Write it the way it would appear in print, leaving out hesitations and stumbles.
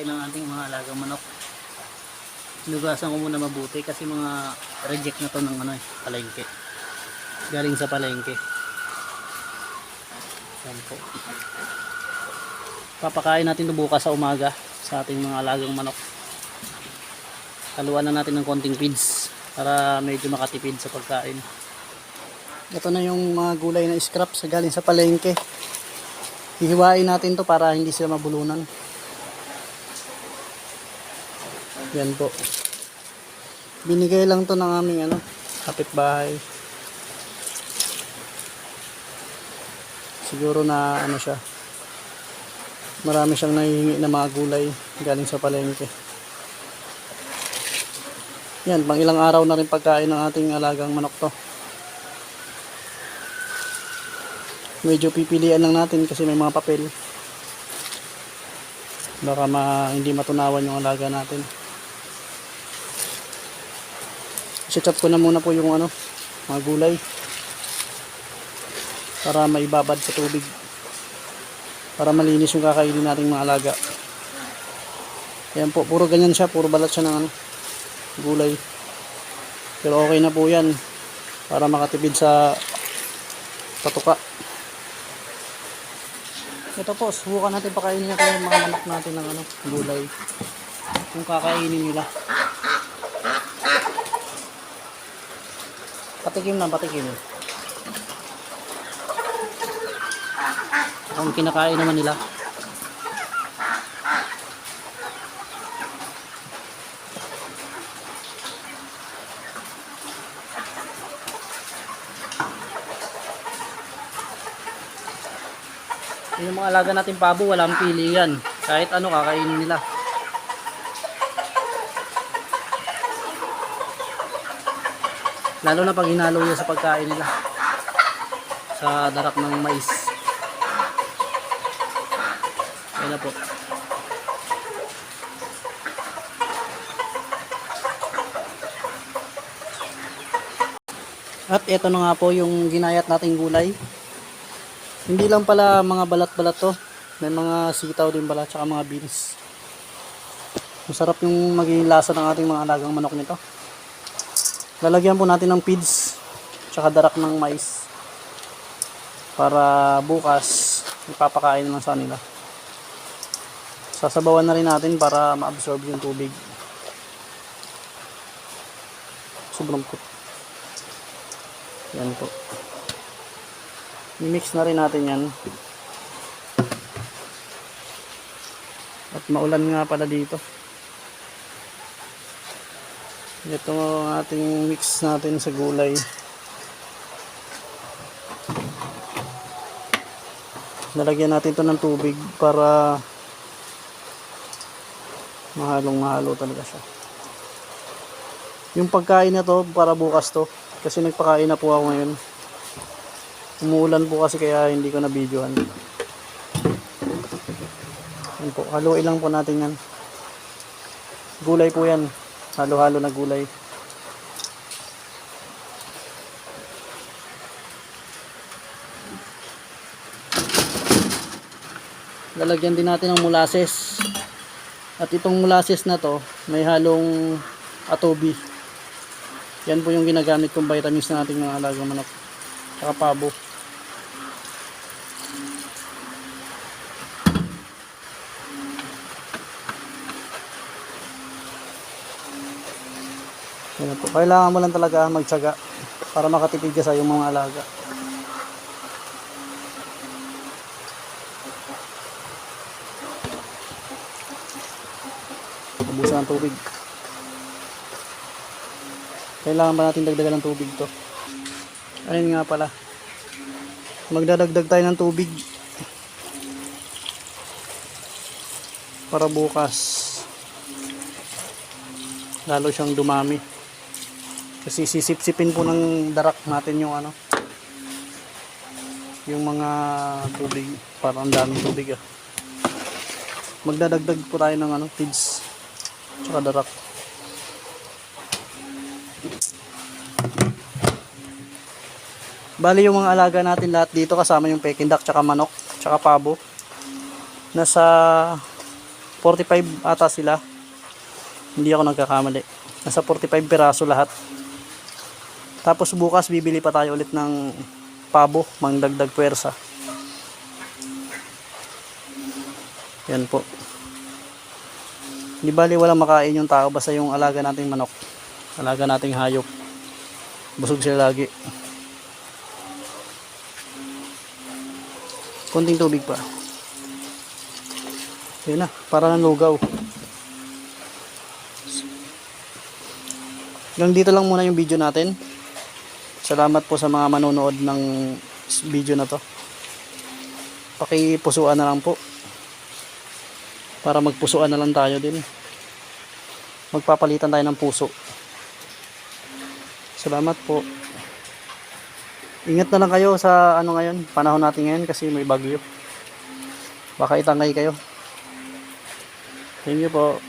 pagkain ng ating mga alagang manok. Hinugasan ko muna mabuti kasi mga reject na to ng palengke. Galing sa palengke. Yan po. Papakain natin ito bukas sa umaga sa ating mga alagang manok. Haluan na natin ng konting feeds para medyo makatipid sa pagkain. Ito na yung mga gulay na scraps galing sa palengke. Hihiwain natin to para hindi sila mabulunan. Yan po. Binigay lang to ng aming kapitbahay. Siguro na siya. Marami siyang nahihingi na mga gulay galing sa palengke. Yan, pang ilang araw na rin pagkain ng ating alagang manok to. Medyo pipilian lang natin kasi may mga papel. Baka hindi matunawan yung alaga natin. I-chop ko na muna po yung mga gulay para maibabad sa tubig para malinis yung kakainin nating mga alaga. Yan po, puro ganyan siya, puro balat siya ng gulay. Pero okay na po yan para makatipid sa patuka. Ito po, subukan natin pakainin natin yung mga manok natin ng gulay kung kakainin nila. Patikim na, patikim. Kung kinakain naman nila. Yung mga alaga natin pabo, walang pili yan. Kahit kakainin nila. Lalo na pag hinalo niya sa pagkain nila. Sa darak ng mais. Ayan na po. At ito na nga po yung ginayat nating gulay. Hindi lang pala mga balat-balat to. May mga sitaw din pala, tsaka mga beans. Masarap yung magiging lasa ng ating mga alagang manok nito. Lalagyan po natin ng feeds tsaka darak ng mais para bukas ipapakain naman sa nila. Sasabawan na rin natin para ma-absorb yung tubig. Sobrang po. Yan po. I-mix na rin natin yan. At maulan nga pala dito. Ito ang ating mix natin sa gulay. Nalagyan natin ito ng tubig para mahalong-mahalo talaga siya. Yung pagkain na to para bukas to kasi nagpakain na po ako ngayon. Umuulan po kasi kaya hindi ko na videohan. Yan po, haluin lang po natin yan. Gulay po yan. Halo-halo na gulay. Lalagyan din natin ng molasses. At itong molasses na to, may halong atobi. Yan po yung ginagamit kong vitamins na ating mga alagang manok. Saka pabo. Yan po. Kailangan mo lang talaga magtiyaga para makatipid ka sa iyong mga alaga. Ubusan ng tubig. Kailangan ba natin dagdagan ng tubig to? Ayun nga pala. Magdadagdag tayo ng tubig para bukas lalo siyang dumami. Kasi sisip-sipin po ng darak natin yung yung mga tubig para ang daming tubig Magdadagdag po tayo ng feeds tsaka darak. Bali yung mga alaga natin lahat dito kasama yung Peking duck tsaka manok tsaka pabo nasa 45 ata sila. Hindi ako nagkakamali. Nasa 45 piraso lahat. Tapos bukas bibili pa tayo ulit ng pabo, mangdagdag puwersa. Yan po. Di bali walang makain yung tao, basta yung alaga nating manok, alaga nating hayop. Busog sila lagi. Konting tubig pa. Yun na, para ng lugaw. Hanggang dito lang muna yung video natin. Salamat po sa mga manonood ng video na to. Pakipusuan na lang po. Para magpusuan na lang tayo din. Magpapalitan tayo ng puso. Salamat po. Ingat na lang kayo sa ano ngayon, panahon natin ngayon kasi may bagyo. Baka itangay kayo. Thank you po.